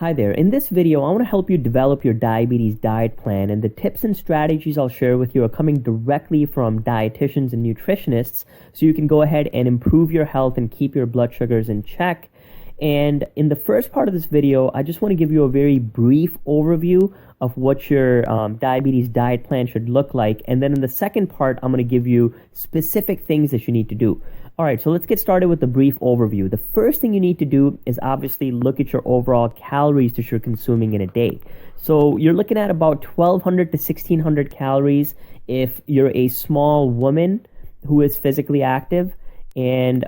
Hi there. In this video, I want to help you develop your diabetes diet plan, and the tips and strategies I'll share with you are coming directly from dietitians and nutritionists, so you can go ahead and improve your health and keep your blood sugars in check. And in the first part of this video, I just want to give you a very brief overview of what your diabetes diet plan should look like. And then in the second part, I'm going to give you specific things that you need to do. All right, so let's get started with the brief overview. The first thing you need to do is obviously look at your overall calories that you're consuming in a day. So you're looking at about 1,200 to 1,600 calories if you're a small woman who is physically active. And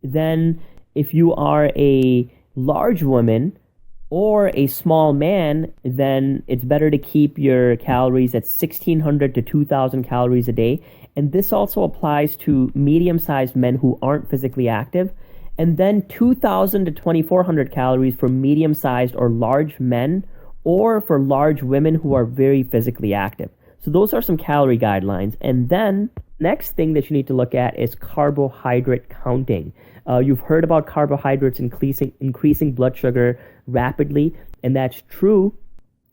then if you are a large woman or a small man, then it's better to keep your calories at 1,600 to 2,000 calories a day. And this also applies to medium-sized men who aren't physically active. And then 2,000 to 2,400 calories for medium-sized or large men, or for large women who are very physically active. So those are some calorie guidelines. And then next thing that you need to look at is carbohydrate counting. You've heard about carbohydrates increasing blood sugar rapidly, and that's true.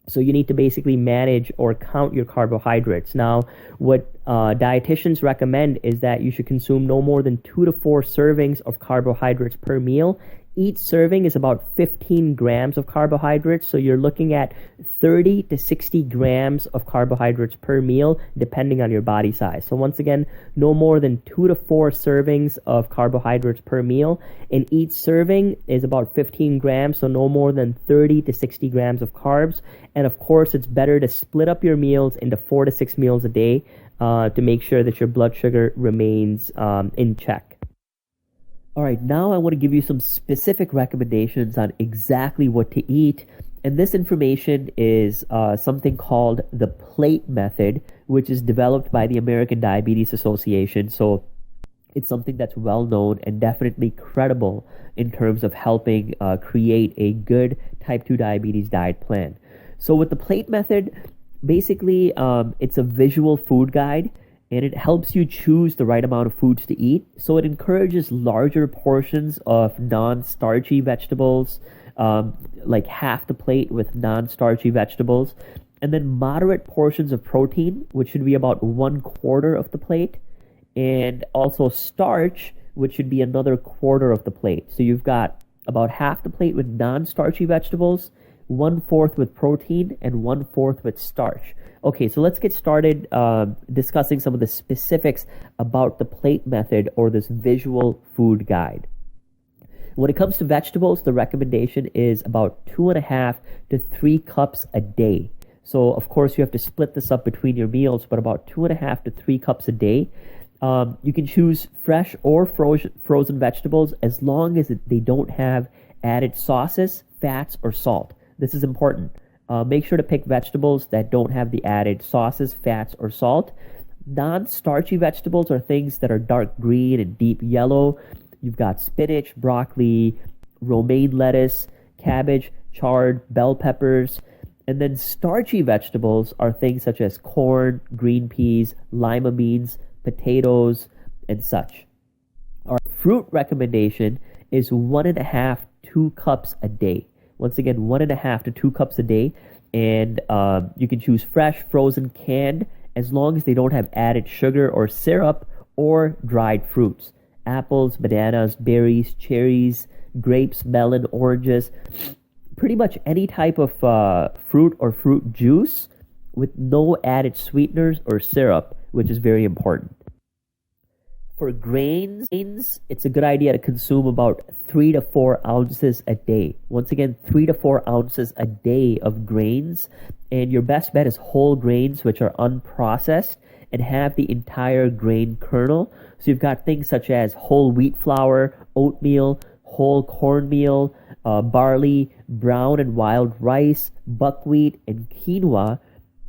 So you need to basically manage or count your carbohydrates. Now, what dietitians recommend is that you should consume no more than 2 to 4 servings of carbohydrates per meal. Each serving is about 15 grams of carbohydrates, so you're looking at 30 to 60 grams of carbohydrates per meal, depending on your body size. So once again, no more than 2 to 4 servings of carbohydrates per meal, and each serving is about 15 grams, so no more than 30 to 60 grams of carbs. And of course, it's better to split up your meals into 4 to 6 meals a day to make sure that your blood sugar remains in check. All right, now I want to give you some specific recommendations on exactly what to eat. And this information is something called the plate method, which is developed by the American Diabetes Association. So it's something that's well known and definitely credible in terms of helping create a good type 2 diabetes diet plan. So with the plate method, basically it's a visual food guide, and it helps you choose the right amount of foods to eat. So it encourages larger portions of non-starchy vegetables, like half the plate with non-starchy vegetables, and then moderate portions of protein, which should be about 1/4 of the plate, and also starch, which should be another 1/4 of the plate. So you've got about half the plate with non-starchy vegetables, 1/4 with protein, and 1/4 with starch. Okay, so let's get started discussing some of the specifics about the plate method, or this visual food guide. When it comes to vegetables, the recommendation is about 2.5 to 3 cups a day. So of course you have to split this up between your meals, but about 2.5 to 3 cups a day. You can choose fresh or frozen vegetables as long as they don't have added sauces, fats, or salt. This is important. Make sure to pick vegetables that don't have the added sauces, fats, or salt. Non-starchy vegetables are things that are dark green and deep yellow. You've got spinach, broccoli, romaine lettuce, cabbage, chard, bell peppers. And then starchy vegetables are things such as corn, green peas, lima beans, potatoes, and such. Our fruit recommendation is 1.5 to 2 cups a day. Once again, 1.5 to 2 cups a day, and you can choose fresh, frozen, canned, as long as they don't have added sugar or syrup or dried fruits. Apples, bananas, berries, cherries, grapes, melon, oranges, pretty much any type of fruit or fruit juice with no added sweeteners or syrup, which is very important. For grains, it's a good idea to consume about 3 to 4 ounces a day. Once again, 3 to 4 ounces a day of grains. And your best bet is whole grains, which are unprocessed and have the entire grain kernel. So you've got things such as whole wheat flour, oatmeal, whole cornmeal, barley, brown and wild rice, buckwheat, and quinoa.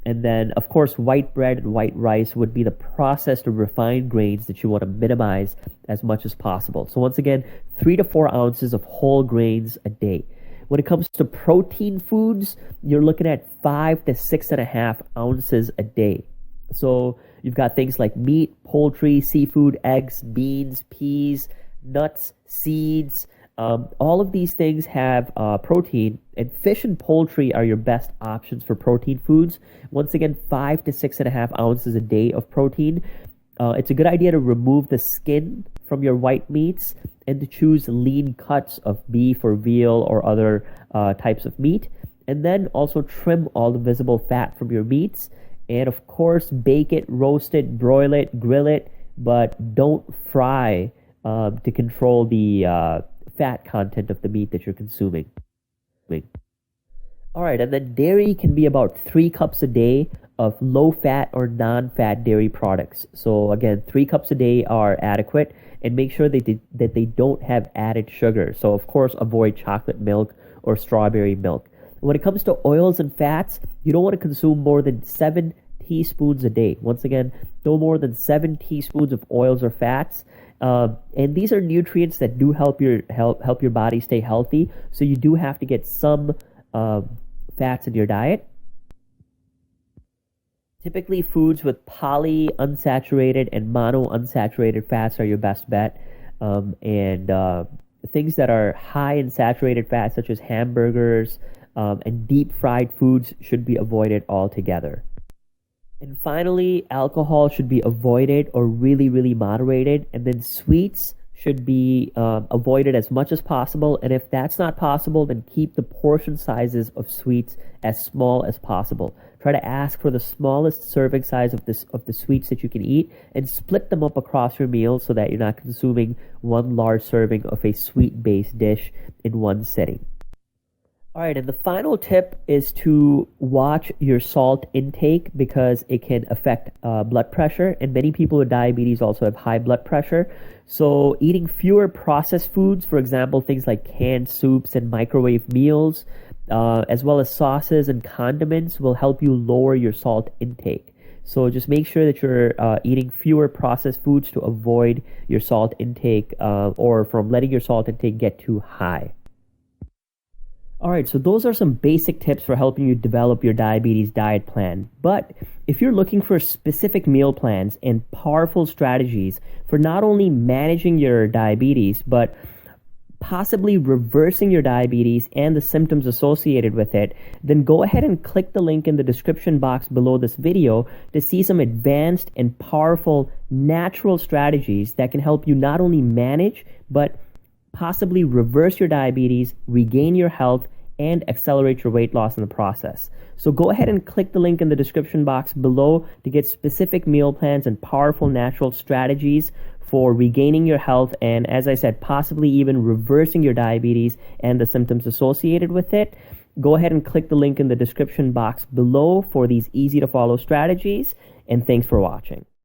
And then, of course, white bread and white rice would be the processed or refined grains that you want to minimize as much as possible. So once again, 3 to 4 ounces of whole grains a day. When it comes to protein foods, you're looking at 5 to 6.5 ounces a day. So you've got things like meat, poultry, seafood, eggs, beans, peas, nuts, seeds, All of these things have protein, and fish and poultry are your best options for protein foods. Once again, 5 to 6.5 ounces a day of protein. It's a good idea to remove the skin from your white meats and to choose lean cuts of beef or veal or other types of meat. And then also trim all the visible fat from your meats. And of course, bake it, roast it, broil it, grill it, but don't fry to control the fat content of the meat that you're consuming. All right, and then dairy can be about 3 cups a day of low-fat or non-fat dairy products. So again, 3 cups a day are adequate, and make sure that they don't have added sugar. So of course, avoid chocolate milk or strawberry milk. When it comes to oils and fats, you don't want to consume more than 7 teaspoons a day. Once again, no more than 7 teaspoons of oils or fats. And these are nutrients that do help your body stay healthy. So you do have to get some fats in your diet. Typically, foods with polyunsaturated and monounsaturated fats are your best bet. Things that are high in saturated fats, such as hamburgers and deep fried foods, should be avoided altogether. And finally, alcohol should be avoided or really, really moderated. And then sweets should be avoided as much as possible. And if that's not possible, then keep the portion sizes of sweets as small as possible. Try to ask for the smallest serving size of the sweets that you can eat and split them up across your meal so that you're not consuming one large serving of a sweet-based dish in one sitting. All right, and the final tip is to watch your salt intake because it can affect blood pressure, and many people with diabetes also have high blood pressure. So eating fewer processed foods, for example, things like canned soups and microwave meals, as well as sauces and condiments, will help you lower your salt intake. So just make sure that you're eating fewer processed foods to avoid your salt intake or from letting your salt intake get too high. All right, so those are some basic tips for helping you develop your diabetes diet plan. But if you're looking for specific meal plans and powerful strategies for not only managing your diabetes, but possibly reversing your diabetes and the symptoms associated with it, then go ahead and click the link in the description box below this video to see some advanced and powerful natural strategies that can help you not only manage, but possibly reverse your diabetes, regain your health, and accelerate your weight loss in the process. So go ahead and click the link in the description box below to get specific meal plans and powerful natural strategies for regaining your health and, as I said, possibly even reversing your diabetes and the symptoms associated with it. Go ahead and click the link in the description box below for these easy to follow strategies, and thanks for watching.